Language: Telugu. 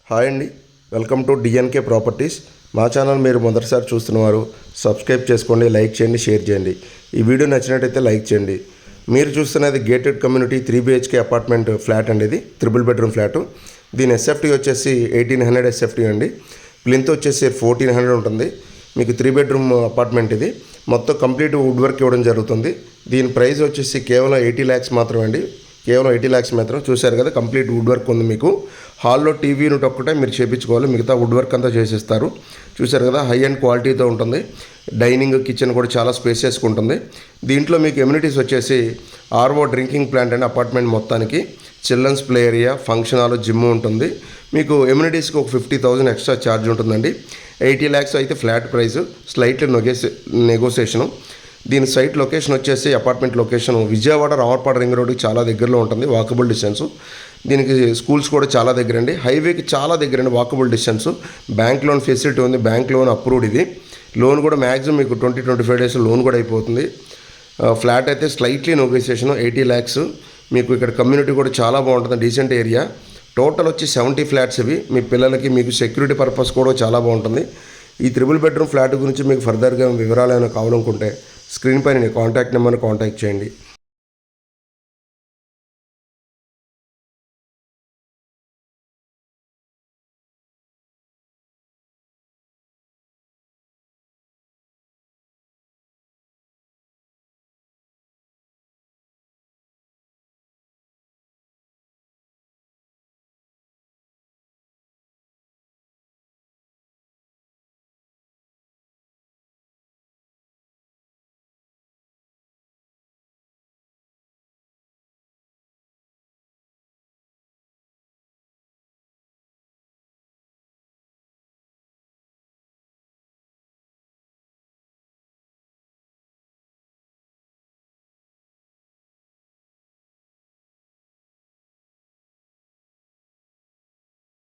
హాయ్ అండి, వెల్కమ్ టు డిఎన్కే ప్రాపర్టీస్. మా ఛానల్ మీరు మొదటిసారి చూస్తున్నవారు సబ్స్క్రైబ్ చేసుకోండి, లైక్ చేయండి, షేర్ చేయండి. ఈ వీడియో నచ్చినట్టయితే లైక్ చేయండి. మీరు చూస్తున్నది gated community 3BHK apartment flat అండి. ఇది ట్రిపుల్ బెడ్రూమ్ ఫ్లాటు. దీని ఎస్ఎఫ్టీ వచ్చేసి 1800 ఎస్ఎఫ్టీ అండి. ప్లింత్ వచ్చేసి 1400 ఉంటుంది. మీకు 3 బెడ్రూమ్ అపార్ట్మెంట్ ఇది. మొత్తం కంప్లీట్ వుడ్ వర్క్ ఇవ్వడం జరుగుతుంది. దీని ప్రైస్ వచ్చేసి కేవలం 80 lakhs మాత్రమే అండి. కేవలం 80 lakhs మాత్రం. చూశారు కదా, కంప్లీట్ వుడ్ వర్క్ ఉంది. మీకు హాల్లో టీవీ యూనిట్ ఒక్కటే మీరు చేయించుకోవాలి, మిగతా వుడ్ వర్క్ అంతా చేసేస్తారు. చూశారు కదా, హై అండ్ క్వాలిటీతో ఉంటుంది. డైనింగ్, కిచెన్ కూడా చాలా స్పేసియస్గా ఉంటుంది. దీంట్లో మీకు ఎమ్యూనిటీస్ వచ్చేసి ఆర్ఓ డ్రింకింగ్ ప్లాంట్ అండి. అపార్ట్మెంట్ మొత్తానికి children's play area, function hall, gym ఉంటుంది. మీకు ఎమ్యూనిటీస్కి ఒక 50,000 ఎక్స్ట్రా ఛార్జ్ ఉంటుందండి. 80 lakhs అయితే ఫ్లాట్ ప్రైస్, స్లైట్లీ నెగోసియేషను. దీని సైట్ లొకేషన్ వచ్చేసి apartment location Vijayawada Ramarpada ring రోడ్కి చాలా దగ్గరలో ఉంటుంది, వాకబుల్ డిస్టెన్స్. దీనికి స్కూల్స్ కూడా చాలా దగ్గర అండి. హైవేకి చాలా దగ్గర అండి, walkable distance. Bank loan facility ఉంది, బ్యాంక్ లోన్ అప్రూవ్డ్. ఇది లోన్ కూడా మ్యాక్సిమం మీకు 20-25 days లోన్ కూడా అయిపోతుంది. ఫ్లాట్ అయితే స్లైట్లీ నెగోసియేషన్ 80 lakhs. మీకు ఇక్కడ కమ్యూనిటీ కూడా చాలా బాగుంటుంది, డీసెంట్ ఏరియా. టోటల్ వచ్చి 70 ఫ్లాట్స్ ఇవి. మీ పిల్లలకి మీకు సెక్యూరిటీ పర్పస్ కూడా చాలా బాగుంటుంది. ఈ 3 బెడ్రూమ్ ఫ్లాట్ గురించి మీకు ఫర్దర్గా వివరాలు ఏమైనా కావాలనుకుంటే స్క్రీన్ పైన కాంటాక్ట్ నెంబర్ని కాంటాక్ట్ చేయండి.